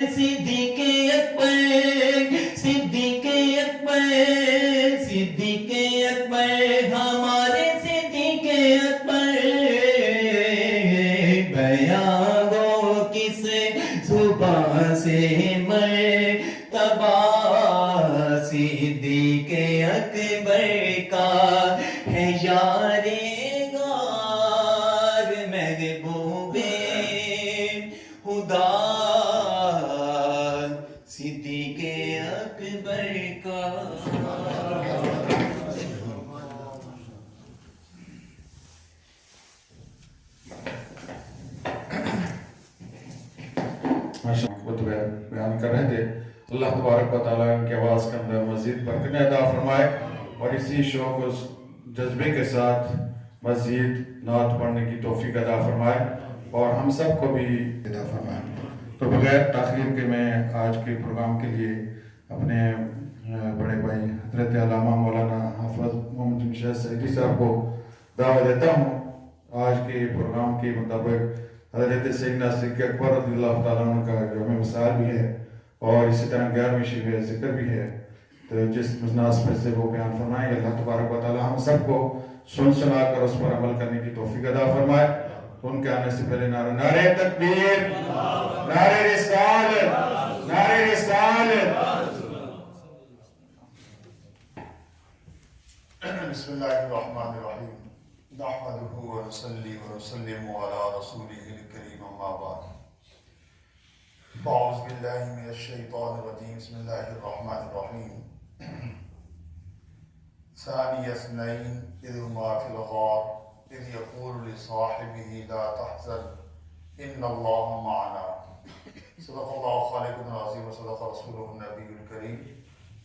صدیق اکبر صدیق اکبر صدیق اکبر ہمارے صدیق اکبر بیان ہو کس زبان سے مرتبہ صدیق اکبر کا ہے یار غار محبوب خدا صدیق اکبر کا خود بیان کر رہے تھے. اللہ تبارک و تعالیٰ ان کی آواز کے اندر مزید برکتیں عطا فرمائے اور اسی شوق و جذبے کے ساتھ مزید نعت پڑھنے کی توفیق عطا فرمائے اور ہم سب کو بھی عطا فرمائے. تو بغیر تاخیر کے میں آج کے پروگرام کے لیے اپنے بڑے بھائی حضرت علامہ مولانا حافظ محمد جمشید سعیدی صاحب کو دعوت دیتا ہوں. آج کے پروگرام کے مطابق حضرت سیدنا صدیق اکبر رضی اللہ تعالیٰ عنہ کا یوم مثال بھی ہے اور اسی طرح 11ویں شب ذکر بھی ہے. تو جس مناسبت سے وہ بیان فرمائیں گے اللہ تبارک و تعالیٰ ہم سب کو سنا کر اس پر عمل کرنے کی توفیق عطا فرمائے. ان کے آنے سے پہلے نعرہ تکبیر، نعرہ رسالت، نعرہ رسالت. بسم اللہ الرحمن الرحیم نحمده ونصلي ونسلم على رسوله الكريم اما بعد. اعوذ باللہ من الشیطان الرجیم. بسم اللہ الرحمن الرحیم. ثانی اثنین اذ هما فی الغار اذ یقول لصاحبه لا تحزن ان اللہ معنا. صدق اللہ خالق العظیم وصدق رسوله النبی الکریم.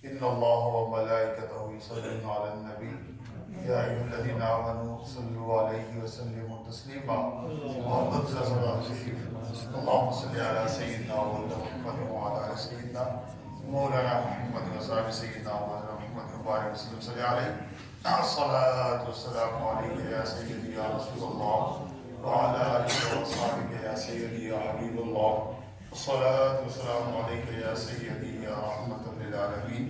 ان اللہ وملائکتہ یصلون علی النبی یا ایھا الذین آمنوا صلوا علیہ وسلموا تسلیما. محمد صلی اللہ علیہ وسلم. اللہم صلی علی سیدنا محمد وعلی آل سیدنا مولانا محمد وصحبہ سیدنا مولانا محمد وبارک وسلم صلی علیہ. الصلاۃ والسلام علیک یا سیدی یا رسول اللہ وعلی آلہ وصحبہ یا سیدی یا حبیب اللہ. الصلاۃ والسلام علیک یا سیدی یا رحمۃ للعالمین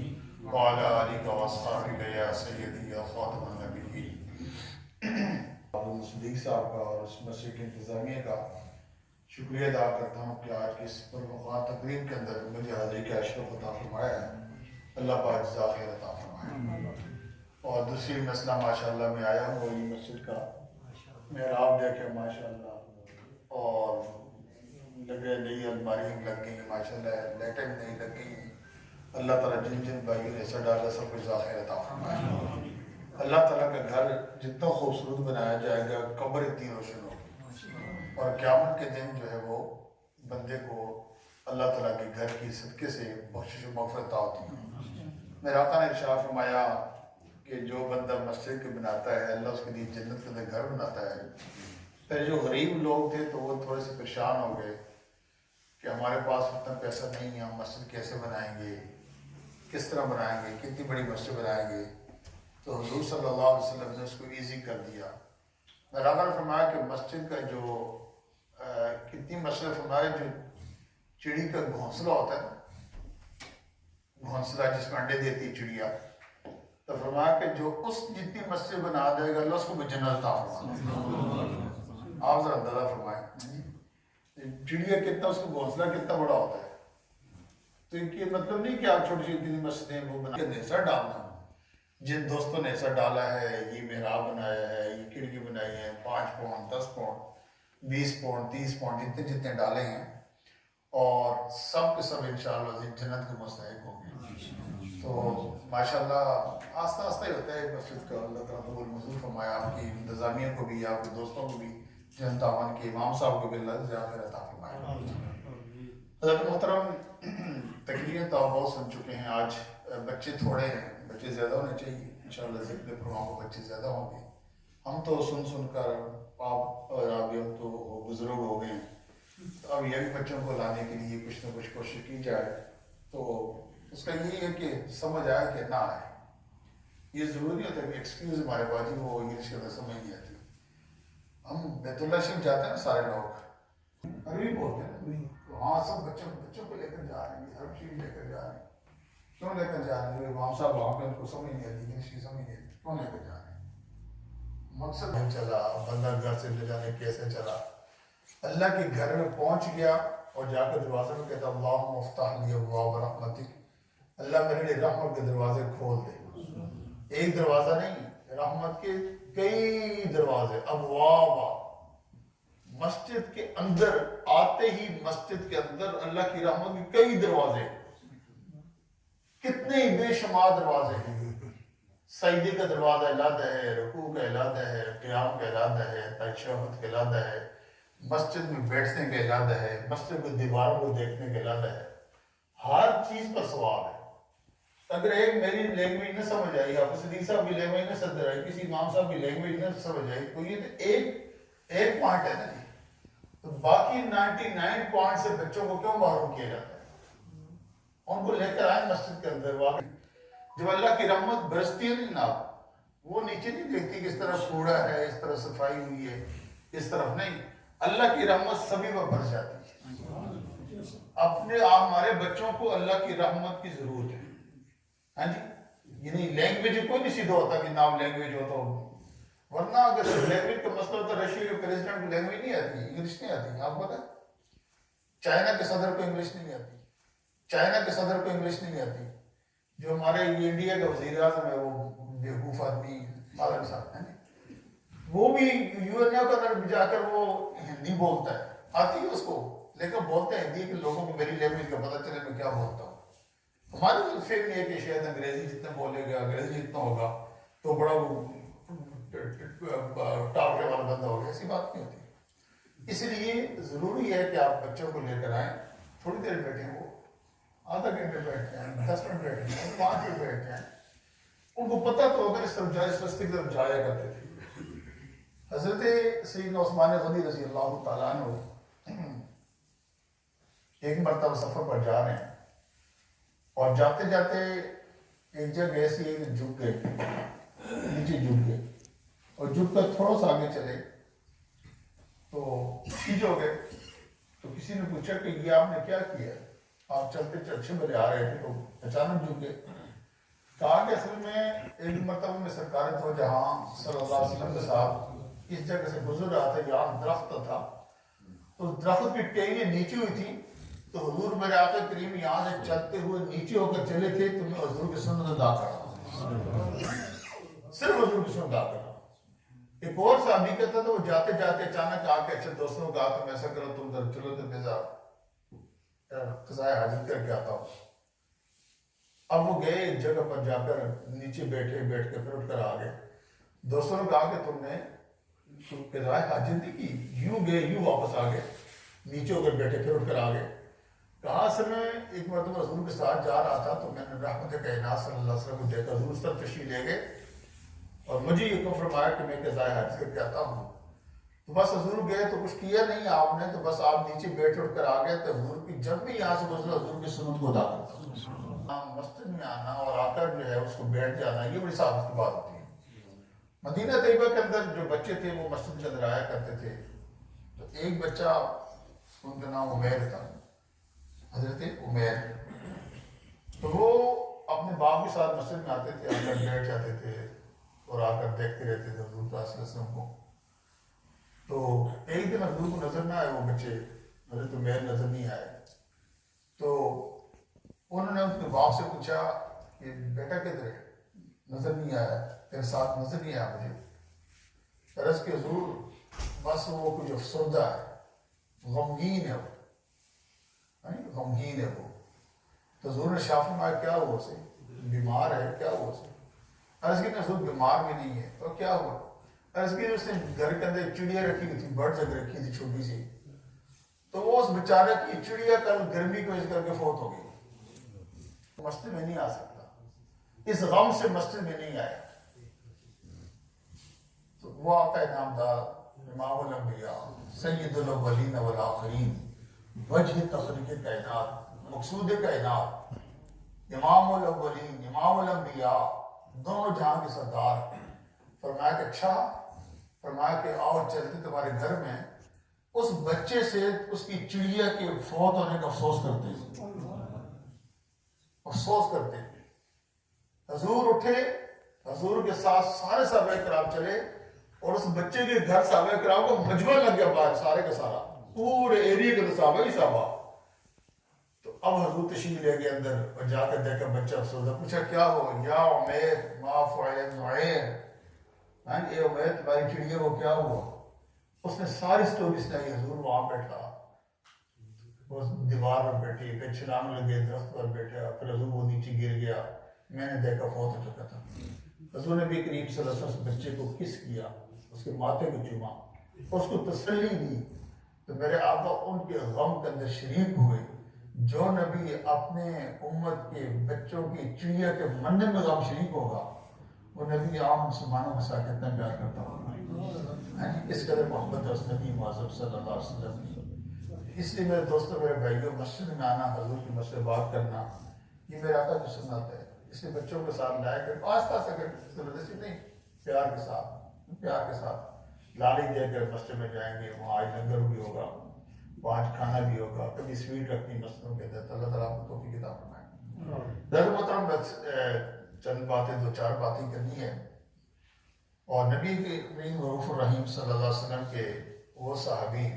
وعلی آلہ وصحبہ یا سیدی یا خاتم النبیین. صدیق صاحب کا اور اس مسجد کے انتظامیہ کا شکریہ ادا کرتا ہوں کہ آج کی اس پرمقام تقریب کے اندر مجھے حاضری کا اشرف عطا فرمایا ہے. اللہ پاک جزا خیر عطا فرمائے. اور دوسری مسئلہ ماشاءاللہ میں آیا ہوں وہی مسجد کا محراب دیکھے ماشاءاللہ اور لگے نئی الماریاں لگ گئی ماشاءاللہ، لائٹیں نہیں لگ گئی. اللہ تعالیٰ جن جن بھائیوں نے ایسا ڈالا سب کچھ ذاخر عطا فرمائے. اللہ تعالیٰ کا گھر جتنا خوبصورت بنایا جائے گا قبر اتنی روشن ہوگی اور قیامت کے دن جو ہے وہ بندے کو اللہ تعالیٰ کے گھر کی صدقے سے بخشش و مغفرت ہوتی ہے. میرے آقا نے ارشاد فرمایا کہ جو بندہ مسجد کے بناتا ہے اللہ اس کے لیے جنت کے اندر گھر بناتا ہے. پھر جو غریب لوگ تھے تو وہ تھوڑے سے پریشان ہو گئے کہ ہمارے پاس اتنا پیسہ نہیں ہے، ہم مسجد کیسے بنائیں گے، کس طرح بنائیں گے، کتنی بڑی مسجد بنائیں گے. تو حضور صلی اللہ علیہ وسلم نے اس کو ایزی کر دیا. میرا آقا نے فرمایا کہ مسجد کا جو کتنی مسجد فرمایا جو چڑی کا گھونسلہ ہوتا ہے نا، گھونسلہ جس میں انڈے دیتی ہے چڑیا، تو فرمایا کہ جو اس جتنی مسجد بنا دے گا اللہ اس کو بھی جنت عطا فرمائے. آپ ذرا اندازہ فرمائیں چڑیا کتنا، اس کا گھونسلہ کتنا بڑا ہوتا ہے. تو ان کی مطلب نہیں کہ آپ چھوٹی چھوٹی مسجدیں وہ بنا کے ایسا ڈالنا. جن دوستوں نے ایسا ڈالا ہے، یہ محراب بنایا ہے، یہ کھڑکی بنائی ہے، 5 پاؤنڈ 10 پاؤنڈ 20 پاؤنڈ 30 پاؤنڈ جتنے ڈالے ہیں، اور سب کے سب انشاءاللہ جنت کے مستحق ہوں گے. تو ماشاءاللہ آہستہ آہستہ ہی ہوتا ہے مسجد کا. اللہ تعالیٰ قبول منظور فرمایا آپ کی انتظامیہ کو بھی، آپ کے دوستوں کو بھی، جن تعاون کے امام صاحب کو بھی اللہ زیادہ عطا فرمایا. حضرت محترم تقریریں تو آپ بہت سن چکے ہیں. آج بچے تھوڑے ہیں، بچے زیادہ ہونے چاہیے انشاءاللہ. ذکر پروگرام کو بچے زیادہ ہوں گے. ہم تو سن کر آپ اور آپ اب تو بزرگ ہو گئے ہیں. اب یہ بھی بچوں کو لانے کے لیے کچھ نہ کچھ کوشش کی جائے تو اس کا یہ ہے کہ سمجھ آئے کہ نہ آئے. یہ ضروری ہوتا ہے کہ ایکسکیوز ہمارے پاس جی وہ انگلش کے اندر سمجھ نہیں آتی. ہم بیت اللہ شریف جاتے ہیں نا سارے لوگ عربی بولتے ہیں، وہاں سب بچوں کو لے کر رہے ہیں، ہر چیز لے کر جا رہے ہیں. کیوں لے کر جا رہے ہیں؟ امام صاحب وہاں پہ ان کو سمجھ نہیں آتی، انگلش کی سمجھ نہیں آتی، کیوں لے کر جا رہے ہیں؟ مقصد نہیں چلا، بندہ گھر سے لے جانے کیسے چلا. اللہ کے گھر میں پہنچ گیا اور جا کر دروازے میں کہتا اللہم افتح لی ابواب رحمتک، اللہ میرے لیے رحمت کے دروازے کھول دے. ایک دروازہ نہیں، رحمت کے کئی دروازے، ابواب. مسجد کے اندر آتے ہی مسجد کے اندر اللہ کی رحمت کے کئی دروازے، کتنے بے شمار دروازے ہیں. سجدے کا دروازہ علادہ ہے، رکوع کا علادہ ہے، قیام کا علادہ ہے، تشہد کا علادہ ہے، مسجد میں بیٹھنے کا علادہ ہے، مسجد میں دیواروں کو دیکھنے کا علادہ ہے. ہر چیز پر ثواب ہے. اگر ایک میری لینگویج نہ سمجھ آئی، حافظ صدیق صاحب کی لینگویج نہ سمجھ آئی، کسی امام صاحب کی لینگویج نہ سمجھ آئی، تو یہ تو ایک پوائنٹ ہے نا جی. تو باقی 99 پوائنٹ سے بچوں کو کیوں محروم کیا جاتا ہے؟ ان کو لے کر آئے مسجد کے اندر. واقعی جب اللہ کی رحمت برستی ہے نا، وہ نیچے نہیں دیکھتی کہ اس طرف کوڑا ہے، اس طرف صفائی ہوئی ہے، اس طرف نہیں. اللہ کی رحمت سبھی پر برس جاتی ہے. اپنے ہمارے بچوں کو اللہ کی رحمت کی ضرورت ہے. ہاں جی، یعنی لینگویج کوئی نہیں سیدھا ہوتا کہ نام لینگویج ہو تو، ورنہ اگر لینگویج کا مسئلہ ہوتا، رشیا کے پریزیڈنٹ کو لینگویج نہیں آتی، انگلش نہیں آتی. آپ بتائیں، چائنا کے صدر کو انگلش نہیں آتی، چائنا کے صدر کو انگلش نہیں آتی. جو ہمارے انڈیا کا وزیر اعظم ہے، وہ بیوقوف آدمی مالک صاحب ہیں، وہ بھی یو این او کے اندر جا کر وہ ہندی بولتا ہے، آتی ہے اس کو، لیکن بولتے ہیں ہندی کہ لوگوں کو میری لینگویج کا پتہ چلے میں کیا بولتا ہوں. ہماری فکر یہ ہے کہ شاید انگریزی جتنا بولے گا، انگریزی جتنا ہوگا تو بڑا ٹاپے والا بندہ ہوگا. ایسی بات نہیں ہوتی. اس لیے ضروری ہے کہ آپ بچوں کو لے کر آئیں. تھوڑی دیر بیٹھیں، وہ آدھا گھنٹے بیٹھتے ہیں، 10 منٹ بیٹھتے ہیں، 5 منٹ بیٹھتے ہیں. ان کو پتہ تو اگر اس طرف جائے، اس رستے کی طرف جایا کرتے تھے. حضرت سیدنا عثمان غنی رضی اللہ تعالیٰ عنہ ایک مرتبہ سفر پر جا رہے ہیں اور جاتے جاتے ایک جگہ ایسی ہے کہ جھک گئے، نیچے جھک گئے، اور جھک کر تھوڑا سا آگے چلے تو سیدھے ہو گئے. تو کسی نے پوچھا کہ یہ آپ نے کیا کیا؟ آپ چلتے اچھے بھلے آ رہے تھے تو اچانک جھک گئے. کہا کہ اصل میں ایک مرتبہ میں سرکار دو جہاں صلی اللہ علیہ وسلم کے ساتھ اس جگہ سے گزر رہا تھا، یہاں درخت تھا، تو درخت کی ٹہنیاں نیچے ہوئی تھی، تو حضور میرے آقا کریم یہاں سے چلتے ہوئے نیچے ہو کر چلے تھے، تو میں حضور کی سنت ادا کر رہا ہوں، صرف حضور کی سنت ادا کر رہا ہوں. ایک اور صحابی کہتا تھا، وہ جاتے جاتے اچانک آ کے اچھے دوستوں کو کہا کہ میں ایسا کرو، تم ادھر چلو تو میں قضائے حاجت کر کے آتا ہوں. اب وہ گئے ایک جگہ پر جا کر نیچے بیٹھے، بیٹھ کے پھر اٹھ کر آ گئے. دوستوں نے کہا کہ تم نے قضائے حاجت نہیں کی، یوں گئے یوں واپس آ گئے، نیچے ہو کر بیٹھے پھر اٹھ کر آ گئے. کہا اصل میں ایک مرتبہ حضور کے ساتھ جا رہا تھا تو میں نے رحمت کائنات صلی اللہ علیہ وسلم کو دیکھا، حضور اس طرف تشریف لے گئے اور مجھے یہ حکم فرمایا کہ میں قضائے حاجت کر کے آتا ہوں. تو بس حضور گئے تو کچھ کیا نہیں آپ نے، تو بس آپ نیچے بیٹھ اٹھ کر آ گئے. تو حضور کی جب بھی یہاں سے گزرا حضور کی سنت کو ادا کرتا ہوں. مسجد میں آنا اور آ کر جو ہے اس کو بیٹھ جانا، یہ بڑی ثابت کی بات ہوتی ہے. مدینہ طیبہ کے اندر جو بچے تھے وہ مسجد کے اندر آیا کرتے تھے. تو ایک بچہ، ان کا نام عمیر تھا، حضرت عمیر، تو وہ اپنے باپ کے ساتھ مسجد میں آتے تھے، آ کر بیٹھ جاتے تھے اور آ کر دیکھتے رہتے تھے حضور صلی اللہ علیہ وسلم کو. تو ایک دن حضور کو نظر نہ آئے، وہ بچے حضرت عمیر نظر نہیں آئے. تو انہوں نے اپنے باپ سے پوچھا کہ بیٹا کدھر ہے؟ نظر نہیں آیا، تیرے ساتھ نظر نہیں آیا مجھے. عرض کہ حضور بس وہ کچھ افسردہ ہے، غمگین ہے، وہ غمگین ہے وہ. تو حضور نے شاہ فرمایا کیا ہوا اسے؟ بیمار ہے، کیا ہوا اسے؟ عرض کہ حضور بیمار بھی نہیں ہے. تو کیا ہوا؟ عرض کہ اس نے گھر کے اندر چڑیا رکھی ہوئی تھی، برڈ جگ رکھی تھی چھوٹی سی، تو وہ اس بیچارے کی چڑیا کل گرمی کو اس کر کے فوت ہو گئی. مسجد میں نہیں آ سکتا، اس غم سے مسجد میں نہیں آیا. تو وہ آقا نامدار امام الانبیاء سید الاولین والآخرین، وجہ تخلیق کائنات، مقصود کائنات، امام الاولین امام الانبیاء، دونوں جہاں کے سردار، فرمایا کہ اچھا، فرمایا کہ آؤ چلتے تمہارے گھر میں اس بچے سے اس کی چڑیا کے فوت ہونے کا افسوس کرتے ہیں. افسوس کرتے ہیں. حضور اٹھے, حضور کے ساتھ سارے صحابہ کرام چلے, اور اس بچے کے گھر صحابہ کرام کو مجمع لگ گیا باہر, سارے کا سارا پورے ایریے کے صحابہ ہی صحابہ. تو اب حضور تشریف لے گئے اندر, اور جا کر دیکھا بچہ افسوس, پوچھا کیا ہو؟ یا عمیر ما فعل نعیر, اے عمیر تمہاری چڑیا کو کیا ہوا؟ اس نے ساری سٹوری سنائی. حضور وہاں بیٹھا, اس دیوار پر بیٹھی, پھر چھلانگ لگے, درخت پر بیٹھا, پھر حضور وہ نیچے گر گیا, میں نے دیکھا فوت ہو چکا تھا. حضور نبی کریم صلی اللہ علیہ وسلم بچے کو کس کیا, اس کے ماتھے کو چوما, اس کو تسلی دی. تو میرے آقا ان کے غم کے اندر شریک ہوئے. جو نبی اپنے امت کے بچوں کی چڑیا کے مننے میں غم شریک ہوگا, وہ نبی عام مسلمانوں کے ساتھ کتنا پیار کرتا ہوگا. اس قدر محبت ہے اس نبی معظم صلی اللہ علیہ وسلم کی. اس لیے میرے دوستوں, میرے بھائیوں, مسجد میں آنا, حضور کی مسجد بات کرنا, یہ میرے آقا کی سنت ہے. اس لیے بچوں کے ساتھ لائے کر آستہ سے کر, زبردستی نہیں, پیار کے ساتھ, پیار کے ساتھ لالی دے کر مسجد میں جائیں گے. وہاں آج لنگر بھی ہوگا, وہاں کھانا بھی ہوگا, کبھی سویٹ رکھنی مسجدوں کے اندر. اللہ تعالیٰ آپ کو توفیق عطا فرمائے. در محترم چند باتیں, دو چار باتیں کرنی ہے. اور نبی کریم رؤوف الرحیم صلی اللہ علیہ وسلم کے وہ صحابی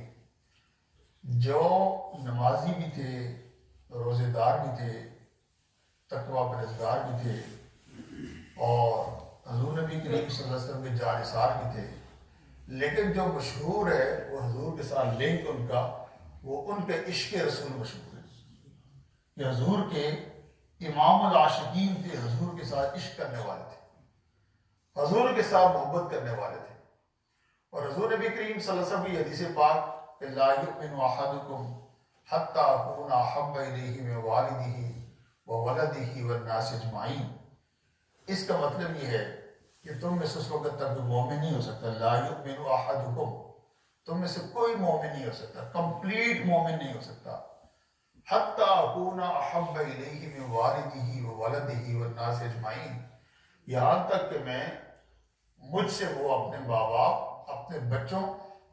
جو نمازی بھی تھے, روزے دار بھی تھے, تقویٰ پرہیزگار بھی تھے, اور حضور نبی کریم صلی اللہ علیہ وسلم کے جانثار بھی تھے. لیکن جو مشہور ہے وہ حضور کے ساتھ لنک ان کا, وہ ان کے عشق رسول مشہور ہے. کہ حضور کے امام العاشقین تھے, حضور کے ساتھ عشق کرنے والے تھے, حضور کے ساتھ محبت کرنے والے تھے. اور حضور نبی کریم صلی اللہ علیہ وسلم کی حدیث پاک کہ لا یؤمن احدکم حتی اکون احب الیہ من والدہ وولدہ والناس اجمعین. اس کا مطلب یہ ہے کہ تم میں سے اس وقت تک مومن نہیں ہو سکتا. لا یؤمن احدکم, تم میں سے کوئی مومن نہیں ہو سکتا, کمپلیٹ مومن نہیں ہو سکتا. حتی اکون احب الیہ من والدہ وولدہ والناس اجمعین, یہاں تک کہ میں مجھ سے وہ اپنے ماں باپ, اپنے بچوں,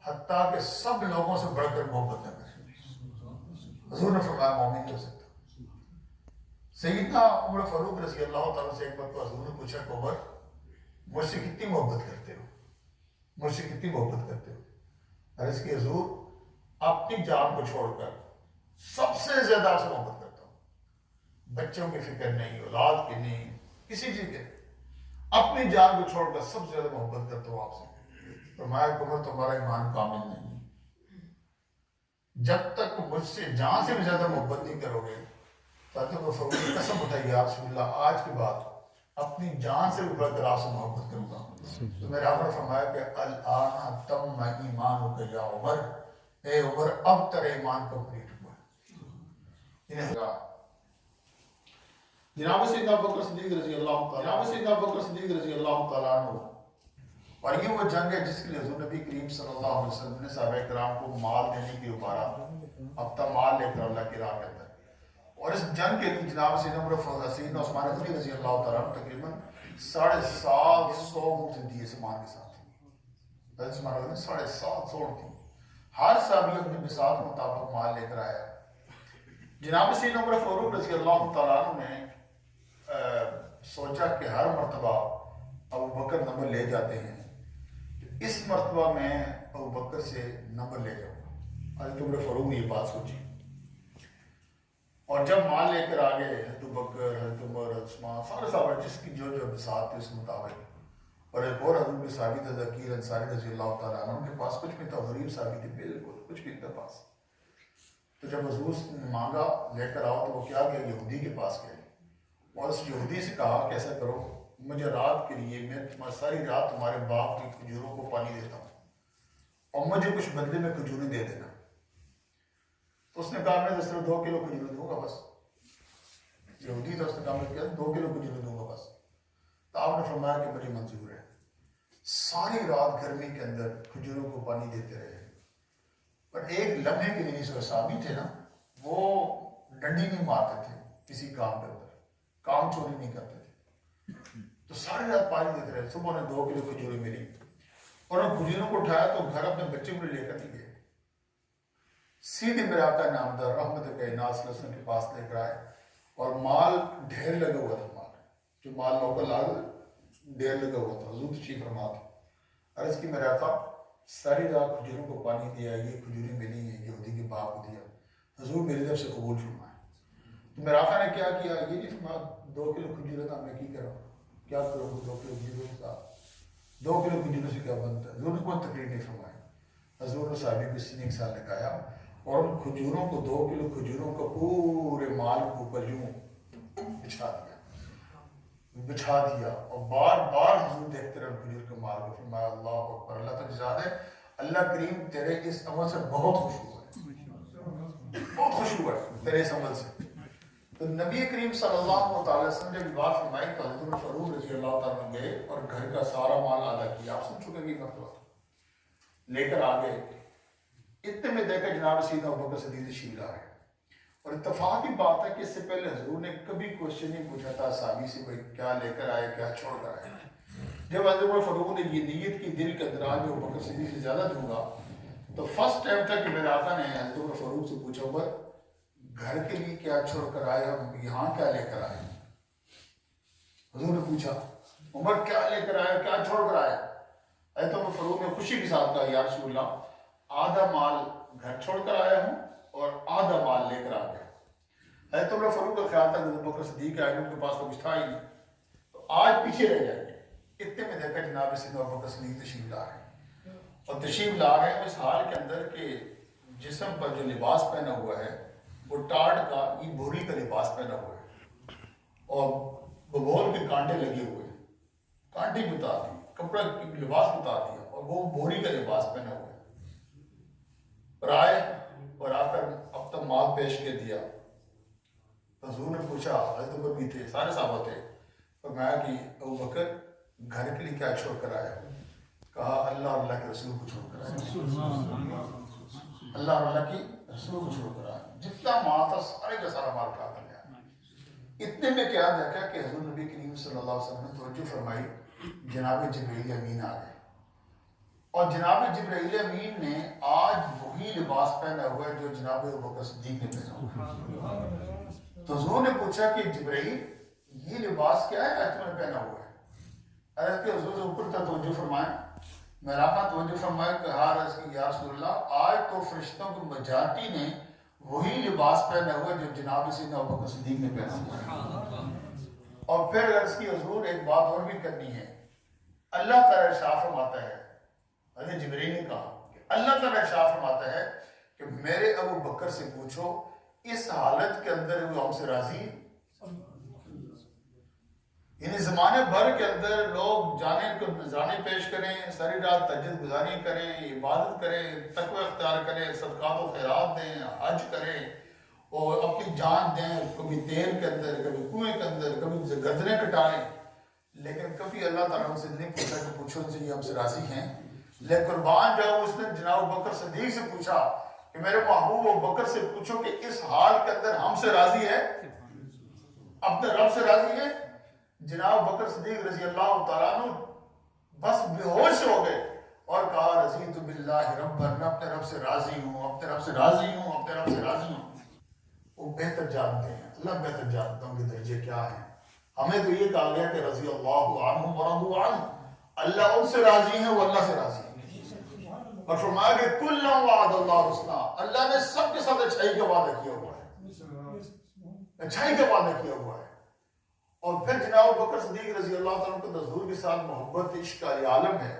حتیٰ کہ سب لوگوں سے بڑھ کر محبت نہ کریں. حضور نے فرمایا مومن نہیں ہو سکتا. سیدنا عمر فاروق رضی اللہ تعالیٰ سے ایک بار تو حضور نے پوچھا کہ عمر مجھ سے کتنی محبت کرتے ہو, مجھ سے کتنی محبت کرتے ہو؟ عرض کی حضور اپنی جان کو چھوڑ کر سب سے زیادہ آپ سے محبت کرتا ہوں. بچوں کی فکر نہیں, اولاد کی نہیں, کسی چیز کے, اپنی جان کو چھوڑ کر سب سے زیادہ محبت کرتا ہوں آپ سے. فرمایا عمر تمہارا ایمان کامل نہیں, جب تک مجھ سے جان سے بھی زیادہ محبت نہیں کرو گے. تاکہ وہ فروغ کی قسم اٹھائی یا رسول اللہ آج کے بعد اپنی جان سے بھی بڑھ کر آپ سے محبت کروں گا. تو میرے آقا نے فرمایا کہ الآن تم ایمانک یا عمر, اے عمر اب تیرا ایمان کمپلیٹ ہوا. جناب سیدنا ابوبکر صدیق رضی اللہ تعالیٰ عنہ, اور یہ وہ جنگ ہے جس کے لیے حضور نبی کریم صلی اللہ علیہ وسلم نے صحابہ کرام کو مال دینے کی ابھارا, اپنا مال لے کر اللہ کی راہ کے اندر. اور اس جنگ کے لیے جناب سیدنا عثمان غنی رضی اللہ تعالیٰ عنہ تقریباً 750 اونٹ دیے سامان کے ساتھ. عثمان غنی 750 اونٹ تھی, ہر صحابی اپنے بساط کے مطابق مال لے کر آیا. جناب سیدنا عمر فاروق رضی اللہ تعالیٰ عنہ نے سوچا کہ ہر مرتبہ ابو بکر نمبر لے جاتے ہیں, اس مرتبہ میں ابو بکر سے نمبر لے جاؤں گا. حضرت عمر فاروق نے یہ بات سوچی, اور جب مال لے کر آگے حضرت بکر, حضرت عمر, حضرت عثمان, سارے صحابہ جس کی جو جو بساط تھے اس مطابق. اور ایک اور حضور کے صحابی تھے ذکیر انصاری رضی اللہ تعالیٰ عنہ, ان کے پاس کچھ بھی تھا, غریب صحابی تھے, بالکل کچھ بھی ان کے پاس. تو جب حضور نے مانگا لے کر آؤ, تو وہ کیا گیا, یہودی کے پاس گئے, اور اس یہودی سے کہا کہ ایسا کرو, مجھے رات کے لیے میں ساری رات تمہارے باغ کی کھجوروں کو پانی دیتا ہوں, اور مجھے کچھ بدلے میں کھجوریں دے دینا. تو اس نے کہا میں صرف 2 کلو کھجوریں دوں گا بس. یہودی تھا, اس نے کہا میں 2 کلو کھجوریں دوں گا بس. تو آپ نے فرمایا کہ مجھے منظور ہے. ساری رات گرمی کے اندر کھجوروں کو پانی دیتے رہے. پر ایک لمحے کے لیے جو صحابی تھے نا, وہ ڈنڈی نہیں مارتے تھے کسی کام کے اندر, کام چوری نہیں کرتے تھے. تو ساری رات پانی دیتے رہے. صبح نے 2 کلو کھجوریں ملی, اور ان کھجوروں کو اٹھایا تو گھر اپنے بچے کو لے کر نہیں گئے, سیدھے میرے آقا نامدار رحمت کائنات صلی اللہ علیہ وسلم کے پاس لے کر آئے, اور مال ڈھیر لگا ہوا تھا، مال جو مال لوکل لاگ ڈھیر لگا ہوا تھا. حضور تشریف فرما تھا. عرض کی میرے آقا ساری رات کھجوروں کو پانی دیا، یہ کھجوریں ملی ہیں یہودی کے باپ کو دیا، حضور میری طرف سے قبول فرمائے. تو میرے آقا نے کیا کیا، یہ نہیں فرمایا 2 کلو کھجوریں تھا میں کی کروں، کیا کروں 2 کلو کھجوروں کے ساتھ، 2 کلو کھجوروں سے کیا بنتا ہے. حضور نے کوئی تقریر نہیں فرمائی. حضور نے صحابی کو سینے کے ساتھ لگایا اور ان کھجوروں کو 2 کلو کھجوروں کا پورے مال کے اوپر یوں بچھا دیا اور بار بار حضور دیکھتے رہے کھجور کے مال کو. فرمایا اللہ اکبر، اللہ تک جزا دے، اللہ کریم تیرے اس عمل سے بہت خوش ہوا ہے، بہت خوش ہوا ہے تیرے اس عمل سے. تو نبی کریم صلی اللہ علیہ وسلم نے بھی بات فرمائی تو حضرت فاروق رضی اللہ تعالیٰ گئے اور گھر کا سارا مال ادا کیا. آپ سن چکے کہ مرتبہ لے کر آ گئے. اتنے میں دیکھا جناب سیدنا ابوبکر صدیق تشریف لا رہے. اور اتفاق کی بات ہے کہ اس سے پہلے حضور نے کبھی کوشچن نہیں پوچھا تھا صحابی سے بھائی کیا لے کر آئے کیا چھوڑ کر آئے. جب حضرت فاروق نے یہ نیت کی دل کے اندر آج میں ابوبکر صدیق سے زیادہ دوں گا، تو فرسٹ ٹائم تھا کہ میرے آقا نے حضرت فاروق سے پوچھا عمر گھر کے لیے کیا چھوڑ کر آئے، ہم یہاں کیا لے کر آئے. حضور نے پوچھا عمر کیا لے کر آئے، کیا چھوڑ کر آئے. حضرت فاروق نے خوشی کے ساتھ کہا یا رسول اللہ آدھا مال گھر چھوڑ کر آیا ہوں اور آدھا مال لے کر آ گیا. حضرت عمر فاروق کا خیال تھا کہ ابوبکر صدیق آئے ان کے پاس تو کچھ تھا ہی نہیں، تو آج پیچھے رہ جائیں گے. اتنے میں دیکھا جناب سیدنا ابوبکر صدیق تشریف لا رہے ہیں اور تشریف لا رہے ہیں اس حال کے اندر کہ جسم پر جو لباس پہنا ہوا ہے وہ ٹاٹ کا یہ بوری کا لباس پہنا ہوا ہے اور ببول کے کانٹے لگے ہوئے ہیں، کانٹے بتا دی، کپڑا لباس بتا دیا اور وہ بوری کا لباس پہنا ہوا ہے. اور آئے اور آ کر اب تک مال پیش کر دیا. حضور نے پوچھا، حضرت عمر بھی تھے، سارے صحابہ تھے، فرمایا کہ ابوبکر گھر کے لیے کیا چھوڑ کر آیا. کہا اللہ اور اللہ کے رسول کو چھوڑ کر آیا، اللہ اور اللہ کی رسول کو چھوڑ کر آیا. جتنا مال تھا سارے کا سارا مال اٹھا کر لیا. اتنے میں کیا دیکھا کہ حضور نبی کریم صلی اللہ علیہ وسلم نے توجہ فرمائی، جناب جبرائیل امین آ گئے. اور جناب جبرائیل امین نے آج وہی لباس پہنا ہوا ہے جو جناب ابوبکر صدیق نے پہنا ہوا ہے. تو حضور نے پوچھا کہ جبرائیل یہ لباس کیا ہے آج تم نے پہنا ہوا ہے. حضرت حضور سے اوپر تک توجہ فرمائیں، میرا آقا توجہ فرمائے کہا عرض کی یا رسول اللہ آج تو فرشتوں کی مجارٹی نے وہی لباس پہنا ہوا ہے جو جناب سیدنا ابوبکر صدیق نے پہنا ہوا ہے. اور پھر عرض کی حضور ایک بات اور بھی کرنی ہے. اللہ تعالیٰ ارشاد فرماتا ہے، حضرت جبرائیل نے کہا کہ اللہ تعالیٰ ارشاد فرماتا ہے کہ میرے ابو بکر سے پوچھو اس حالت کے اندر وہ ہم سے راضی ہے. یعنی زمانے بھر کے اندر لوگ جانے کو نذرانے پیش کریں، ساری رات تہجد گزاری کریں، عبادت کریں، تقوی اختیار کریں، صدقات و خیرات دیں، حج کریں اور اپنی جان دیں، کبھی تیل کے اندر، کبھی کنویں کے اندر، کبھی گردنیں کٹائیں، لیکن کبھی اللہ تعالیٰ ان سے نہیں پوچھا کہ پوچھو ان سے یہ ہم سے راضی ہیں. لیکن قربان جاؤ اس نے جناب بکر صدیق سے پوچھا کہ میرے محبوب بکر سے پوچھو کہ اس حال کے اندر ہم سے راضی ہے، اپنے رب سے راضی ہے. جناب بکر صدیق رضی اللہ تعالیٰ عنہ بس بے ہوش ہو گئے اور کہا رضیت باللہ ربا، میں اپنے رب سے راضی ہوں، اپنے رب سے راضی ہوں، اپنے رب سے راضی ہوں. وہ بہتر جانتے ہیں، اللہ بہتر جانتا ہوں کہ درجے کیا ہیں. ہمیں تو یہ کہا گیا کہ رضی اللہ عنہ ورضوا عنہ، اللہ ان سے راضی ہیں، وہ اللہ سے راضی ہیں. اور فرمایا کہ کل وعد اللہ حسنا، اللہ نے سب کے ساتھ اچھائی کا وعدہ کیا ہوا ہے، اچھائی کا وعدہ کیا ہوا ہے. اور پھر جناب بکر صدیق رضی اللہ تعالیٰ کو حضور کے ساتھ محبت عشق کا یہ عالم ہے.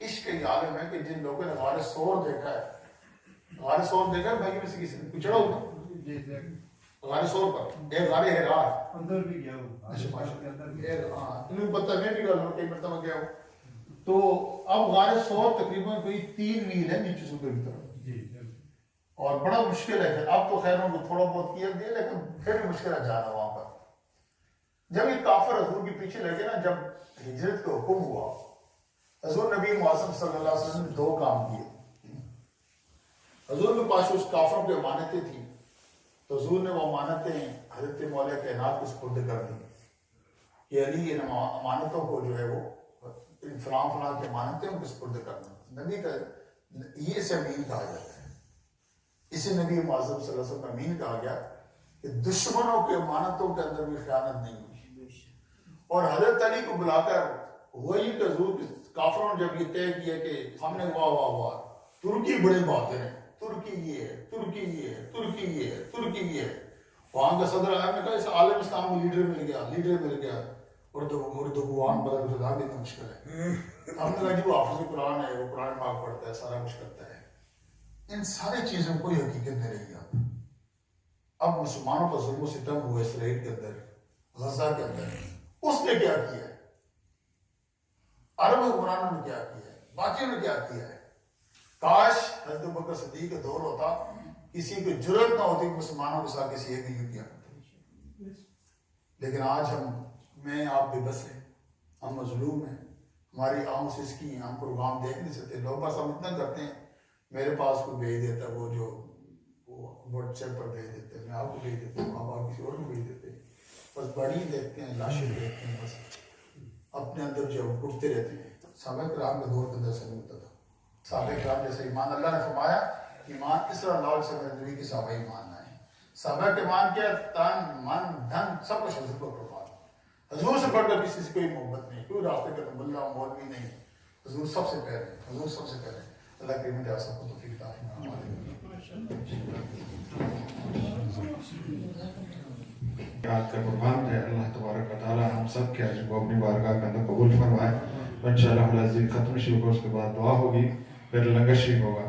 عشق کا یہ عالم ہے کہ جن لوگوں نے غار ثور دیکھا ہے، غار ثور دیکھا ہے بھائی میں سے کسی نے پوچھا ہوگا غار ثور پر ایک غار ہرا اندر بھی گیا ہوں، انہیں پتہ میں بھی گیا کئی مرتبہ گیا ہوں. تو اب غار ثور تقریباً کوئی 3 میل ہے نیچے سے اوپر کی طرف اور بڑا مشکل ہے. اب تو خیر ان کو تھوڑا بہت کیا دیا لیکن پھر بھی مشکل ہے جانا وہاں پر. جب یہ کافر حضور کے پیچھے لگے نا، جب ہجرت کا حکم ہوا، حضور نبی معظم صلی اللہ علیہ وسلم نے 2 کام کیے. حضور کے پاس اس کافروں کی امانتیں تھیں تو حضور نے وہ امانتیں حضرت مولا کائنات کو سپرد کر دی کہ علی ان امانتوں کو جو ہے وہ فلاں فلاں کی امانتیں ان کو سپرد کرنا. نبی کا یہ اسے امین کہا جاتا ہے، اسے نبی معظم صلی اللہ علیہ وسلم امین کہا گیا کہ دشمنوں کے امانتوں کے اندر بھی خیانت نہیں ہوئی. اور حضرت علی کو بلا کر وہی کہ حضور کافروں نے جب یہ طے کیا کہ ہم نے واہ واہ واہ ترکی بڑے بہادر ہیں، ترکی یہ ہے، ترکی یہ ہے، ترکی یہ ہے، ترکی یہ ہے. وہاں کا صدر اعظم نے کہا اس عالم اسلام کو لیڈر مل گیا اردو قرآن بدل خدا بھی اتنا مشکل ہے. ہم نے کہا جی وہ حافظ قرآن ہے، وہ قرآن پاک پڑھتا ہے، سارا کچھ کرتا ہے. ان ساری چیزوں کوئی حقیقت نہیں رہی. اب مسلمانوں پر ظلم و ستم ہوا اسرائیل کے اندر، غزہ کے اندر، اس نے کیا کیا ہے؟ عرب حکمرانوں نے کیا کیا ہے؟ باقیوں نے کیا کیا ہے؟ کاش حضرت بکر صدیق کا دور ہوتا، کسی کو جرأت نہ ہوتی کہ مسلمانوں کے ساتھ کسی ایک نے کیا. لیکن آج میں آپ بے بس ہیں، ہم مظلوم ہیں، ہماری آنکھ سے اس کی ہم پروگرام دیکھ نہیں سکتے. لوگ بس ہم اتنا کرتے ہیں، میرے پاس کوئی بھیج دیتا ہے، وہ جو واٹس ایپ پر بھیج دیتے ہیں، میں آپ کو بھیج دیتا ہوں، آپ کسی اور کو بھیج دیتے ہیں. بس بڑی دیکھتے ہیں، لاشیں دیکھتے ہیں، بس اپنے اندر جو اٹھتے رہتے ہیں. صحابہ کرام کے دور کے اندر سے نہیں ہوتا تھا. صحابہ کرام جیسے ایمان اللہ نے فرمایا ایمان اس طرح اللہ سے نبی کے صحابہ ایمان آئے. صحابہ کے ایمان کیا؟ تن من دھن سب کچھ حضور کو قربان. حضور سے بڑھ کر کسی سے کوئی محبت نہیں، کوئی راستے کا ملا مولوی نہیں. حضور سب سے پہلے، حضور سب سے پہلے. اللہ کریم دے سب کو توفیق عطا فرمائے. آج کا پروگرام ہے، اللہ تبارک و تعالی ہم سب کے عجب کو اپنی بارگاہ کے اندر قبول فرمائے. انشاءاللہ العزیز ختم شریف اس کے بعد دعا ہوگی، پھر لنگر شریف ہوگا.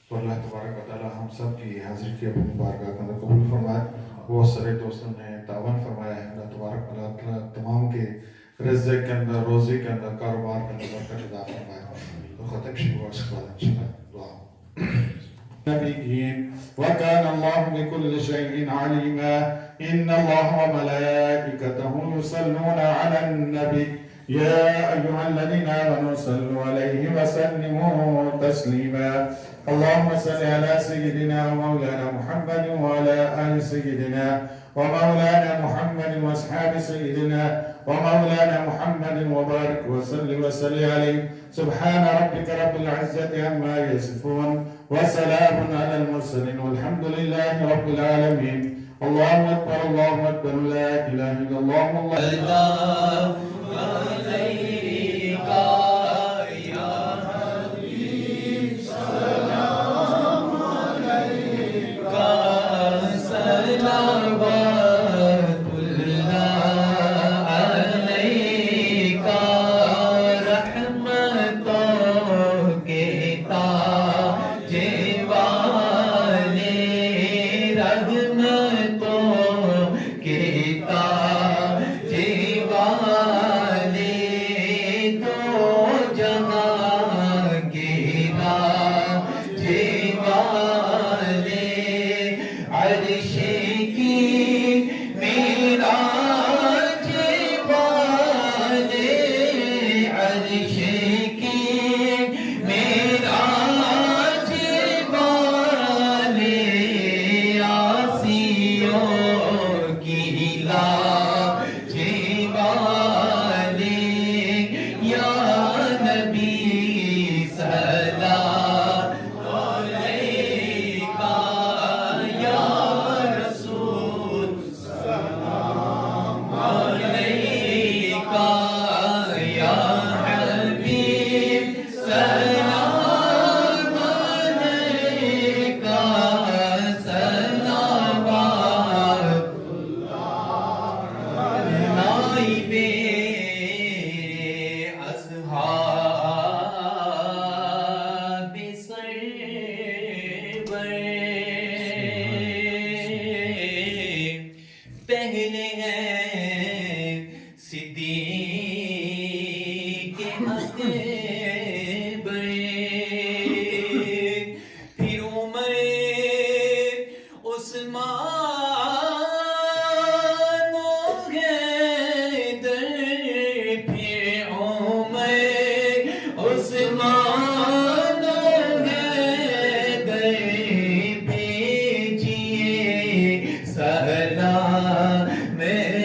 تو اللہ تبارک و تعالی ہم سب کی حاضری کی اپنی بارگاہ کے اندر قبول فرمائے. بہت سارے دوستوں نے تعاون فرمایا ہے. اللہ تبارک و تعالی تمام کے رزق کے اندر، روزی کے اندر، کاروبار کے اندر برکت عطا فرمائے. تو ختم شریف ہوا اس کے بعد انشاءاللہ دعا. نبيين وكان الله بكل شيء عليما. إن الله وملائكته يصلون على النبي يا أيها الذين آمنوا صلوا عليه وسلموا تسليما. اللهم صل على سيدنا ومولانا محمد وعلى آل سيدنا ومولانا محمد وأصحاب سيدنا ومولانا محمد وبارك وسلم عليه. سبحان ربك رب العزة عما يصفون وسلام على المرسلين والحمد لله رب العالمين. الله أكبر الله أكبر لا إله إلا الله والله میں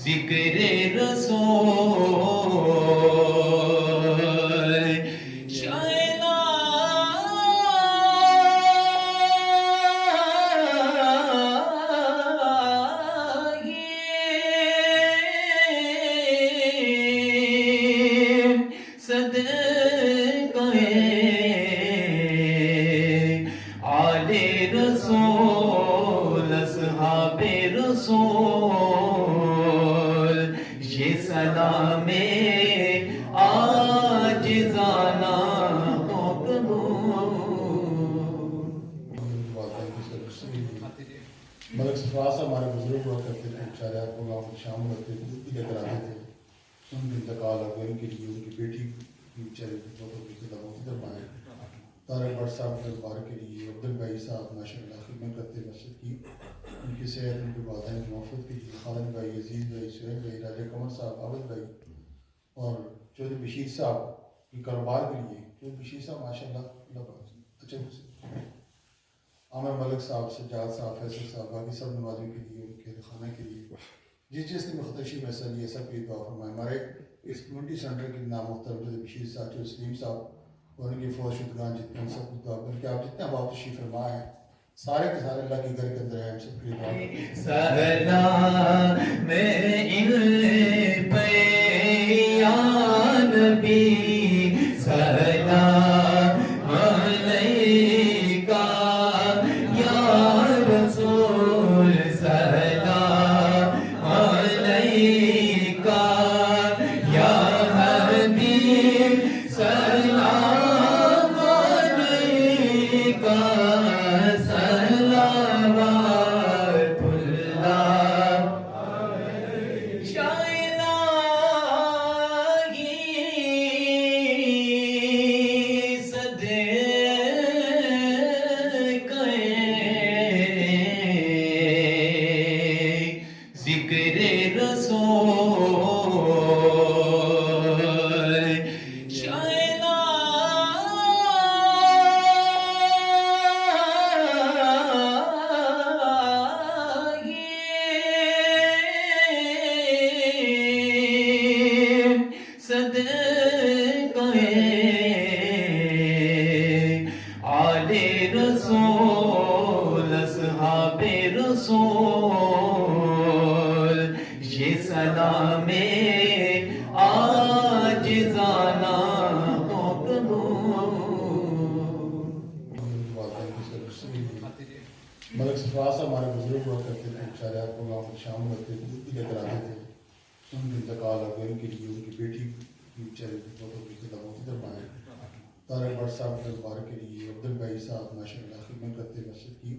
ذکر رسول شائنا صدقہ آل رسول اصحاب رسول یہ سلام عاجزانہ ہو قبول. ملک صفا سے ہمارے بزرگ ہوا کرتے تھے، شاید کو گاؤں میں شامل ہوتے تھے، دودھ لے کر آتے تھے. ان کی انتقال ہو گئی، ان کے لیے ان کی بیٹی کی بیچارے بہت درمائے. طارق بٹ صاحب کے بارے کے لیے عبد البائی صاحب ماشاء اللہ خدمت کرتے مسجد کی، ان کی صحت، ان کے والدین کی محفوظ کے لیے خالد بھائی، عزیز بھائی، سہیل بھائی، راجہ قمر صاحب، عابد بھائی اور چودھری بشیر صاحب کے کاروبار کے لیے. چودھری بشیر صاحب ماشاء اللہ اچھے عامر ملک صاحب، سجاد صاحب، فیصل صاحب، باقی سب نمازیوں کے لیے، ان کے خانہ کے لیے، جس نے مختشی محصہ لیے سب کی دعا فرمائے. ہمارے اس کمیونٹی سینٹر کے نام محترم چودھری بشیر صاحب، چودھری سلیم صاحب اور ان کے فوج شدگان جتنے ان سب کی دعا کر آپ جتنے آپ تشریف فرما ہیں سارے کے سارے اللہ کے گھر کے اندر ہیں، ہم سب کی دعا کرتے ہیں. سلام پہ یا نبی، سلام علیکہ یا رسول، سلام علیکہ یا حبیب، سلام علیکہ صلوات اللہ. ذکر رسول شائنا صدقہ آل رسول اصحاب رسول یہ سلام عاجزانہ ہو قبول. ملک صفا سے ہمارے بزرگ ہوا کرتے تھے، شاید کو گاؤں میں شامل ہوتے تھے، دودھ لے کر آتے تھے. ان کی انتقال ہو گئی، ان کے لیے ان کی بیٹی کی بیچارے بہت درمائے. طارق بٹ صاحب کے بارے کے لیے عبد البائی صاحب ماشاء اللہ خدمت کرتے مسجد کی،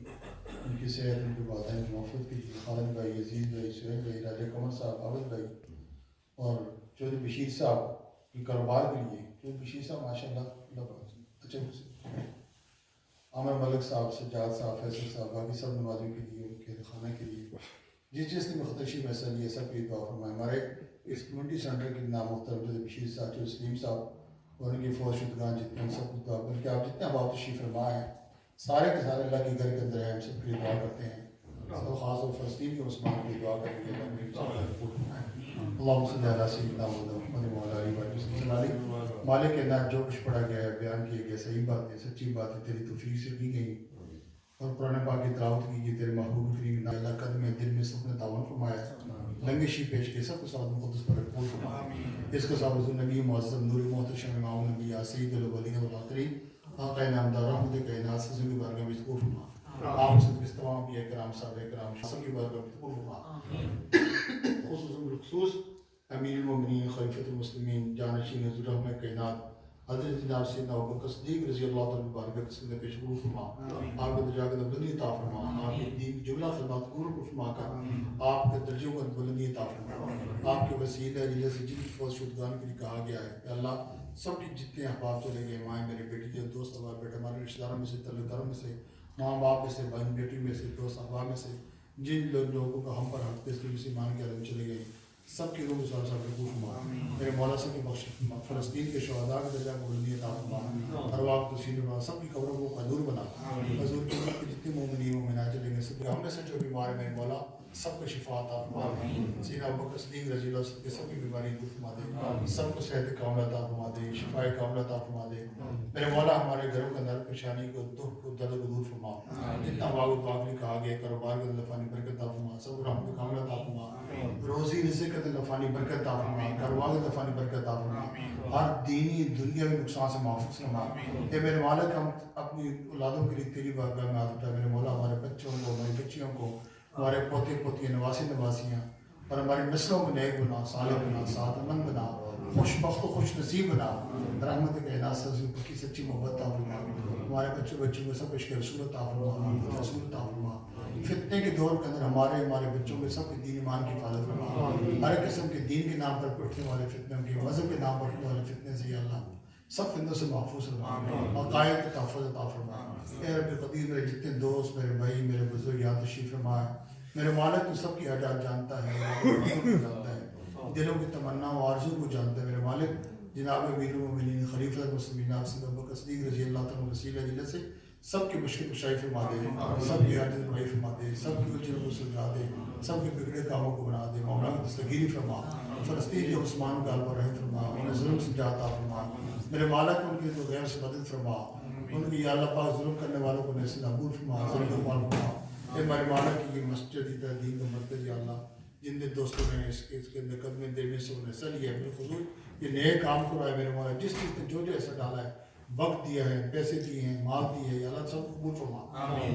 ان کی صحت، ان کے والدین کی محفوظ کے لیے خالد بھائی، عزیز بھائی، سہیل بھائی، راجہ قمر صاحب، عابد بھائی اور چودھری بشیر صاحب کے کاروبار کے لیے. چودھری بشیر صاحب ماشاء اللہ اچھے عامر ملک صاحب، سجاد صاحب، فیصل صاحب، باقی سب نمازیوں کے لیے، ان کے خانہ کے لیے، جس نے مختشی محصہ لیے سب کی دعا فرمائے. ہمارے اس کمیونٹی سینٹر کے نام محترم چودھری بشیر صاحب، چودھری سلیم صاحب اور ان کے فوج شدگان جتنے ان سب کی دعا کر کے آپ جتنے آپ تشریف فرما ہیں سارے کے سارے اللہ کے گھر کے اندر ہیں، ہم سب کی دعا کرتے ہیں. سب خاص اور فلسطین کے مسلمان کی دعا کرتے ہیں. اللہم صلی علی سیدنا محمد وعلی آلہ وسلم. مالک کائنات جو کچھ پڑھا گیا ہے، بیان کیے گئے صحیح باتیں، سچی باتیں تیری توفیق سے کی گئی اور قرآن پاک کی تلاوت کی گئی تیرے محبوب کریم نے اللہ قدم دل میں سب نے تعاون فرمایا، لنگشی پیش کے سب کو ساتھ مقدس پر قبول فرما. اس کو ساتھ حضور نبی معظم نور محتشم امام نبی سید الاولین والآخرین آقا نامدار رحمت کائنات سے زندگی بارگاہ میں قبول فرما. آپ سے اس تمام انبیاء کرام صاحب کرام سب کی بارگاہ میں قبول فرما. خصوصاً بالخصوص امیر المومنین خلیفۃ المسلمین جانشین حضور رحمت کائنات حضرت جناب سیدنا ابوبکر صدیق رضی اللہ تعالیٰ بارگاہ کے سندھ پیش قبول فرما. آپ کے درجات کو بلندی عطا فرما. آپ کے دین کی جملہ خدمات قبول فرما کر آپ کے درجوں کو بلندی عطا فرما. آپ کے وسیلہ جلد سے جن فوج شدگان کے لیے کہا گیا ہے کہ اللہ سب کے جتنے احباب چلے گئے، مائیں میرے بیٹی کے دوست احباب، بیٹے ہمارے رشتہ داروں میں سے، تعلق داروں میں سے، ماں باپ میں سے، بہن بیٹی میں سے، دوست احباب میں سے، جن لوگوں کو ہم پر حق اس طرح سے مان کے عالم چلے گئے سب کے لوگوں صاحب صاحب قبول فرما. میرے مولا صاحب کی بخش فلسطین کے شہداء کے درجہ کو بلندی عطا فرما. ہر وقت تسلیم فرما. سب کی قبروں کو حضور بنا. حضور کے جتنے مومنین مومنات چلے گئے سب ہم میں سے جو بیمار ہیں میرے مولا سب کو شفا عطا فرما دے، سیدنا ابوبکر صدیق رضی اللہ عنہ کے سب کی بیماری دور فرما دے، سب کو صحت کاملہ عطا فرما دے، شفا کاملہ عطا فرما دے۔ میرے مولا ہمارے گھروں کے اندر پریشانی کو، دکھ کو، درد کو دور فرما، جتنا واگ پاک نے کہا گیا کاروبار کے اندر فانی برکت عطا فرما، سب کو رحمت کاملہ عطا فرما، روزی رزق کے اندر فانی برکت عطا فرما، کاروبار کے اندر فانی برکت عطا فرما، ہر دینی دنیاوی نقصان سے محفوظ فرما۔ اے میرے مالک، ہم اپنی اولادوں کے لیے تیری بارگاہ میں ہاتھ اٹھائے، میرے مولا ہمارے بچوں کو، ہماری بچیوں کو، ہمارے پوتے پوتیاں، نواسی نواسیاں اور ہماری نسلوں کو نیک بنا، صالح بنا، سعادت مند بنا، خوش بخت و خوش نصیب بنا، رحمت کے عناصر سے کی سچی محبت عطا فرما، ہمارے بچوں کو سب عشق رسول عطا فرما، رسول عطا فرما۔ فتنے کے دور کے اندر ہمارے بچوں کے سب کے دین ایمان کی حفاظت فرما، ہر قسم کے دین کے نام پر اٹھنے والے فتنوں کے، مذہب کے نام پر اٹھنے والے فتنے سے یا اللہ سب فتنوں سے محفوظ فرما، عقائد کے تحفظ عطا فرما۔ اے رب قدیر، میرے جتنے دوست، میرے بھائی، میرے بزرگ یہاں تشریف فرما ہے، میرے مالک تو سب کی حاجات جانتا ہے، جانتا ہے، دلوں کی تمنا و آرزو کو جانتا ہے۔ میرے مالک جناب امیر المومنین خلیفہ المسلمین سیدنا ابوبکر صدیق رضی اللہ تعالیٰ وسیلہ جلہ سے سب کی مشکل کشائی فرما دے، سب کی حاجت رفائی فرما دے، سب کی الجھنوں کو سلجھا دے، سب کے بگڑے کاموں کو بنا دے، مولا کی دستگیری فرما، فلسطین کے عثمان کا البر رحم فرما، انہیں ظلم سے جاتا فرما، میرے مالک ان کی تو غیر سے مدد فرما، ان کی یا اللہ پاک ظلم کرنے والوں کو نیسے نابود فرما، ظلم کو مال فرما۔ اے میرے مالک کی یہ مسجد دین کا مرکز یا اللہ، جن کے دوستوں نے اس کے اندر قدمیں دینے سے انہیں حصہ لیا ہے، بالخصوص یہ نئے کام کرا ہے میرے مولا، جس چیز نے جو ایسا ڈالا ہے، وقت دیا ہے، پیسے دیے ہیں، مال دیے ہیں، یا اللہ سب قبول فرما،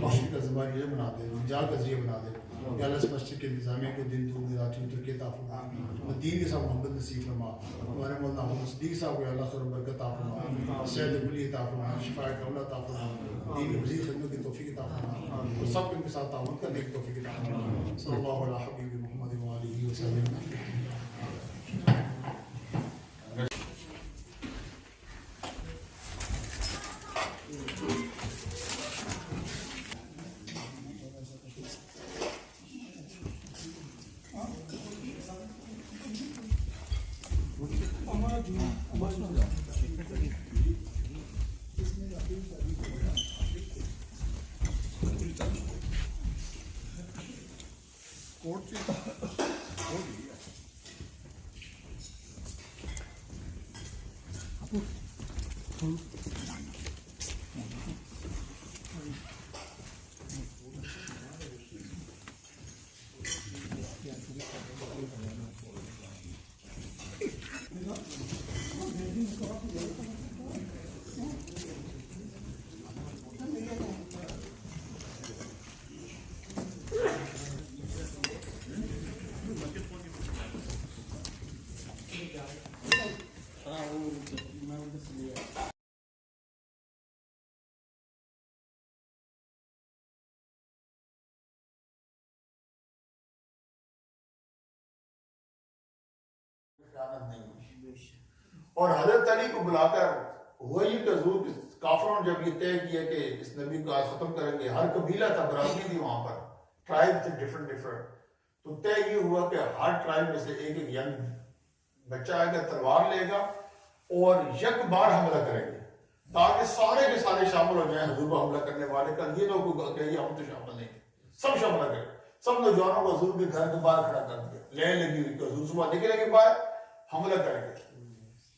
بخشی کا ذمہ یہ بنا دے، نجات کا ذریعہ بنا دے، یا اللہ اس مسجد کے انتظامیہ کو دن دور رات ترقی عطا فرما، دین کے ساتھ محبت نصیب فرما، ہمارے مولانا محمد صدیق صاحب کو یا اللہ خیر و برکت عطا فرما، صحت کلی عطا فرما، شفا کاملہ عطا فرما، دین کی مزید خدمت کی توفیق عطا فرما، اور سب کے ساتھ تعاون کرنے کی توفیق عطا فرما۔ صلی اللہ علیہ حبیب محمد و آلہ وسلم۔ اور حضرت علی کو بلا کر ہوا یہ کہ حضور کافروں نے جب یہ طے کیا کہ اس نبی کو آج ختم کریں گے، ہر قبیلہ تھا، برادری تھی وہاں پر، ٹرائب تھے ڈیفرنٹ، تو طے یہ ہوا کہ ہر ٹرائب میں سے ایک ینگ بچہ آئے گا، تلوار لے گا اور یک بار حملہ کریں گے تاکہ سارے کے سارے شامل ہو جائیں حضور کو حملہ کرنے والے کا۔ یہ لوگ کہیے ہم تو شامل نہیں تھے، سب شامل کریں، سب نوجوانوں کو حضور کے گھر کے باہر کھڑا کر دیا، لین لگی ہوئی کہ حضور صبح نکلیں گے باہر حملہ کریں گے۔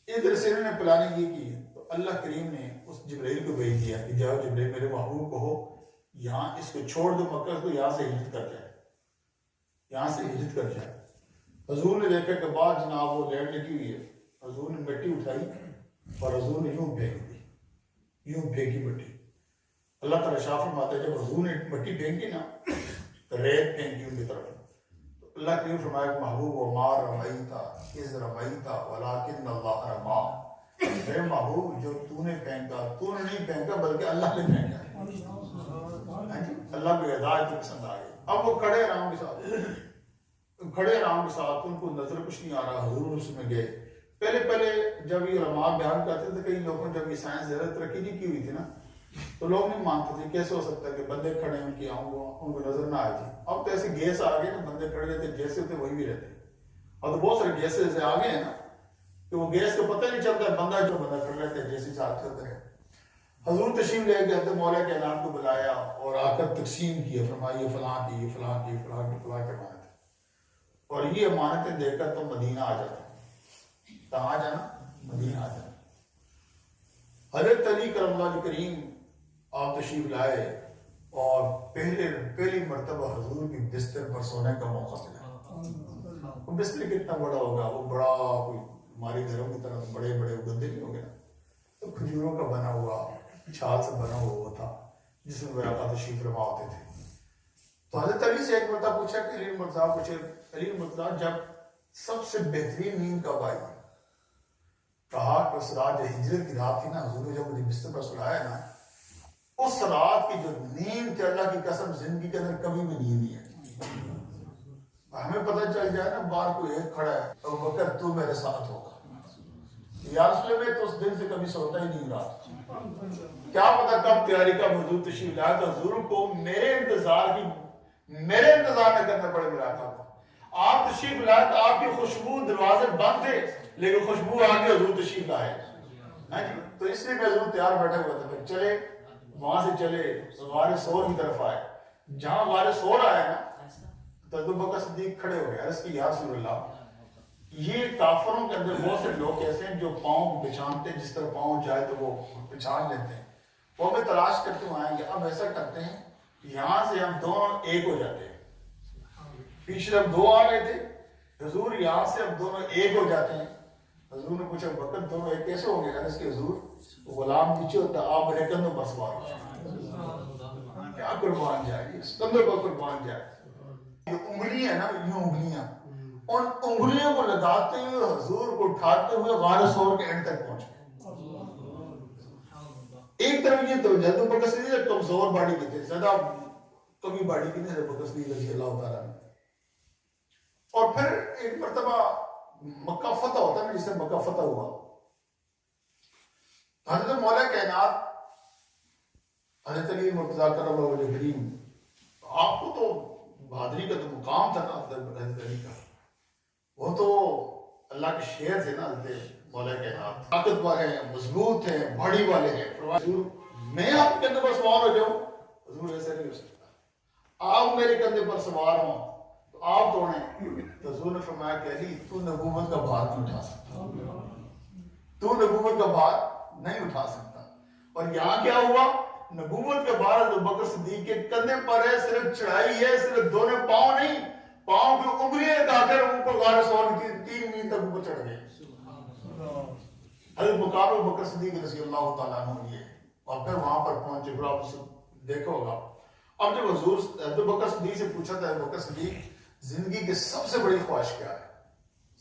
ادھر سے انہوں نے پلاننگ یہ کی تو اللہ کریم نے اس جبرائیل کو بھیج دیا کہ جاؤ جبرائیل میرے محبوب کو ہو یہاں اس کو چھوڑ دو، مکہ کو یہاں سے ہجرت کر جائے، یہاں سے ہجرت کر جائے۔ حضور نے دیکھا کہ بعد جناب وہ لینڈ لگی ہوئی ہے، حضور نے مٹی اٹھائی اور حضور نے یوں پھینک دی، یوں پھینکی مٹی۔ اللہ تعالیٰ شاہ فرماتا ہے جب حضور نے مٹی پھینکی نا تو ریت پھینکی ان کی طرف، تو اللہ کریم فرمایا کہ محبوب وما رمیتا اذ رمیتا ولکن اللہ رما، میرے محبوب جو تو نے پھینکا تو نے نہیں پھینکا بلکہ اللہ نے پھینکا ہے۔ اللہ کو ہدایت پسند آ گئی۔ اب وہ کھڑے آرام کے ساتھ ان کو نظر کچھ نہیں آ رہا، حضور اس میں گئے۔ پہلے جب یہ علماء بیان کرتے تھے، کئی لوگوں نے جب یہ سائنس زیادہ ترقی نہیں کی ہوئی تھی نا تو لوگ نہیں مانتے تھے کیسے ہو سکتا ہے کہ بندے کھڑے ان کی ان کو نظر نہ آئے تھی۔ اب تو ایسے گیس آ گئے نا، بندے کھڑے رہتے جیسے ہوتے وہی بھی رہتے، اور تو بہت سارے گیس ایسے آ گئے ہیں نا کہ وہ گیس کو پتہ نہیں چلتا ہے، بندہ جو بندہ کھڑا رہتا ہے جیسے چاہتے ہوتے ہیں۔ حضور تشریف لے کے حضرت مولا کائنات کو بلایا اور آ کر تقسیم کیا، فرمایا یہ فلاں کی، یہ فلاں کی، فلاں کی، فلاں کی امانت ہے، اور یہ امانتیں دے کر تم مدینہ آ جاتا۔ کہاں جانا؟ مدینہ آ جانا۔ حضرت علی کرم اللہ کریم آپ تشریف لائے اور پہلی مرتبہ حضور کی بستر پر سونے کا موقع ملا۔ وہ بستر کتنا بڑا ہوگا؟ وہ بڑا کوئی ہمارے گھروں کی طرح بڑے بڑے گدے نہیں ہو گئے نا، تو کھجوروں کا بنا ہوا، چھال سے بنا ہوا تھا جس میں میرا تشریف فرما ہوتے تھے۔ تو حضرت علی سے ایک مرتبہ پوچھا کہ علی مرتضیٰ پوچھے، علی مرتضیٰ جب سب سے بہترین نیند کب آئی؟ کہا کہ اس رات جو ہجرت کی رات تھی نا، حضور نے جب مجھے بستر پر سلایا نا، اس رات کی جو نیند تھی اللہ کی قسم زندگی کے اندر کبھی بھی نیند نہیں ہے۔ ہمیں پتہ چل جائے نا باہر کوئی ایک کھڑا ہے، ابو بکر تو میرے ساتھ ہوگا، یا رسول میں تو اس دن سے کبھی سوتا ہی نہیں رات۔ کیا پتا کب تیاری کا حضور تشریف لایا، تو حضور کو میرے انتظار نہ کرنا پڑے میرا آقا کو۔ آپ تشریف لائے تو آپ کی خوشبو، دروازے بند تھے لیکن خوشبو آ کے حضور تشریف لائے، تو اس لیے میں حضور تیار بیٹھے ہوئے تھے۔ پھر چلے وہاں سے چلے غار ثور کی طرف آئے، جہاں غار ثور آئے نا تو ابو بکر صدیق کھڑے ہو گئے، عرض کی یا رسول اللہ، یہ کافروں کے اندر بہت سے لوگ ایسے ہیں جو پاؤں بچھانتے ہیں، جس طرح پاؤں جائے تو وہ بچھان لیتے ہیں، وہ ہمیں تلاش کرتے ہوئے آئیں گے۔ اب ایسا کرتے ہیں یہاں سے ہم دونوں ایک ہو جاتے ہیں، پیچھے اب دو آ رہے تھے حضور، یہاں سے اب دونوں ایک ہو جاتے ہیں۔ حضور نے پوچھا بکر دونوں ایک کیسے ہو گئے؟ عرض کہ حضور غلام پیچھے ہوتا، آپ میرے کندھوں پر سوار ہو، کیا قربان جائے گی، اس کندھوں پر قربان جائے۔ یہ انگلیاں نا، یہ انگلیاں، ان انگلیوں کو لگاتے ہوئے حضور کو اٹھاتے ہوئے غار ثور کے اینڈ تک پہنچے۔ ایک طرف یہ تو ابو بکر صدیق کمزور باڈی کے تھے، زیادہ کمی باڈی کے نہیں، ابو بکر صدیق رضی اللہ تعالیٰ عنہ۔ اور پھر ایک مرتبہ مکہ فتح ہوتا ہے نا، جس سے مکہ فتح ہوا، حضرت مولا کائنات حضرت علی مرتضیٰ کرم اللہ وجہ کریم، آپ کو تو بہادری کا تو مقام تھا نا حضرت علی کا، وہ تو اللہ کے شیر تھے نا حضرت مولا کائنات، طاقتور ہیں، مضبوط ہیں، بھاڑی والے ہیں۔ حضور میں آپ کے کندھے پر سوار ہو جاؤں؟ حضور ایسے نہیں ہو سکتا، آپ میرے کندھے پر سوار ہوں تو آپ دوڑیں۔ تو حضور نے فرمایا کہ علی تو نبوت کا بھار نہیں اٹھا سکتا، تو نبوت کا بھار نہیں اٹھا سکتا۔ اور یہاں کیا ہوا؟ نبوت کا بھار ابو بکر صدیق کے کندھے پر ہے، صرف چڑھائی ہے، صرف دونوں پاؤں نہیں، پاؤں کی انگلیاں لگا کر اوپر غار ثور کی 3 میل تک اوپر چڑھ گئے۔ حضرت مقام ابو بکر صدیق رضی اللہ تعالیٰ عنہ یہ، اور پھر وہاں پر پہنچے، پھر آپ دیکھا ہوگا۔ اب جب حضور ابو بکر صدیق سے پوچھا تھا ابو بکر صدیق زندگی کی سب سے بڑی خواہش کیا ہے؟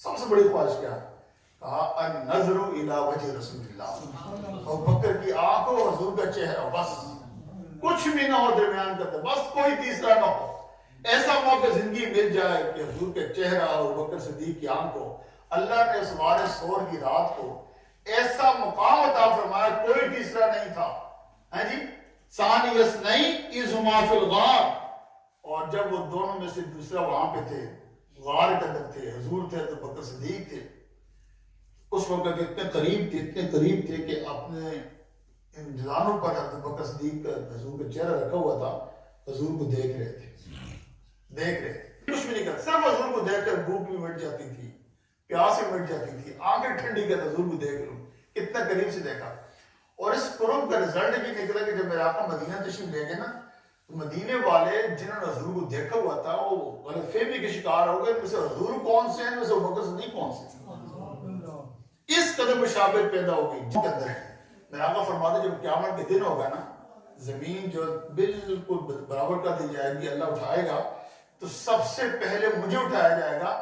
سب سے بڑی خواہش کیا ہے؟ کہا النظر الی وجہ رسول اللہ، ابو بکر کی آنکھوں حضور کا چہرہ، بس کچھ بھی نہ ہو درمیان کا، بس کوئی تیسرا نہ ہو، ایسا موقع زندگی مل جائے کہ حضور کے چہرہ ابو بکر صدیق کی آنکھوں، اللہ نے اس غار ثور کی رات کو ایسا مقام عطا فرمایا، کوئی تیسرا نہیں تھا۔ ہاں جی، ثانی اثنین اذ ہما فی الغار، اور جب وہ دونوں میں سے دوسرا وہاں پہ تھے، غار کے اندر تھے، حضور تھے، ابو بکر صدیق تھے، اس وقت اتنے قریب تھے کہ اپنے ان جانوں پر ابو بکر صدیق کا حضور کا چہرہ رکھا ہوا تھا، حضور کو دیکھ رہے تھے، کچھ بھی نہیں کرتے، صرف حضور کو دیکھ کر بھوک بھی مٹ جاتی تھی، پیاس بھی مٹ جاتی تھی، آنکھیں ٹھنڈی کر حضور کو دیکھ لوں، کتنا قریب سے دیکھا۔ اور اس قرب کا رزلٹ بھی نکلا کہ جب میرے آقا مدینہ تشریف لے گئے نا، تو مدینے والے جنہوں نے حضور کو دیکھا ہوا تھا وہ غلط فہمی کے شکار ہو گئے، ان میں سے حضور کون سے ہیں، ان میں سے ابو بکر صدیق کون سے ہیں۔ اس قدر مشابہت پیدا ہو گئی جن کے اندر ہے۔ میرے آقا فرماتے جب قیامت کے دن ہوگا نا، زمین جو بالکل برابر کر دی جائے گی، اللہ اٹھائے گا تو سب سے پہلے مجھے اٹھایا جائے گا،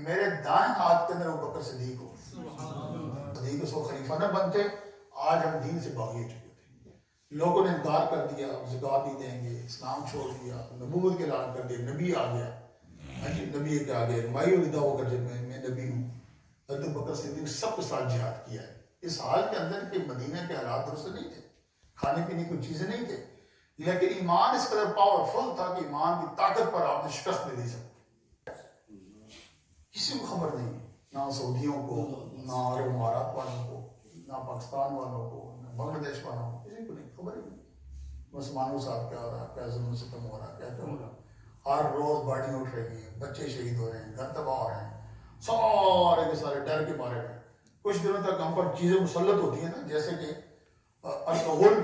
میرے دائیں ہاتھ کے اندر ابو بکر صدیق ہو۔ صدیق اس کو خلیفہ نہ بنتے، آج ہم دین سے باغی ہو چکے تھے، لوگوں نے انکار کر دیا، زکوٰۃ نہیں دیں گے، اسلام چھوڑ دیا، نبوت کے اعلان کر دیا، نبی آ گیا، نبی کے آگے نمائی ہوئی دعویٰ کر جب میں نبی ہوں۔ حضرت بکر صدیق سب کے ساتھ جہاد کیا ہے، اس حال کے اندر کہ مدینہ کے حالات درست نہیں تھے، کھانے پینے کی چیزیں نہیں تھے، لیکن ایمان اس قدر پاورفل تھا کہ ایمان کی طاقت پر آپ نے شکست نہیں دے سکتے۔ کسی کو خبر نہیں، نہ سعودیوں کو، نہ عرب امارات والوں کو، نہ پاکستان والوں کو، نہ بنگلہ دیش بنا ہو، کسی کو نہیں، خبر ہی نہیں مسلمانوں کے ساتھ کیا ہو رہا ہے، کیا ظلم ستم ہو رہا ہے، کیا کیا ہو رہا ہے. ہر روز باڈیاں اٹھ رہی ہیں، بچے شہید ہو رہے ہیں، گھر تباہ ہو رہے ہیں، سارے کے سارے ڈر کے مارے ہوئے. کچھ دنوں تک ہم پر چیزیں مسلط ہوتی ہیں نا، جیسے کہ الکحل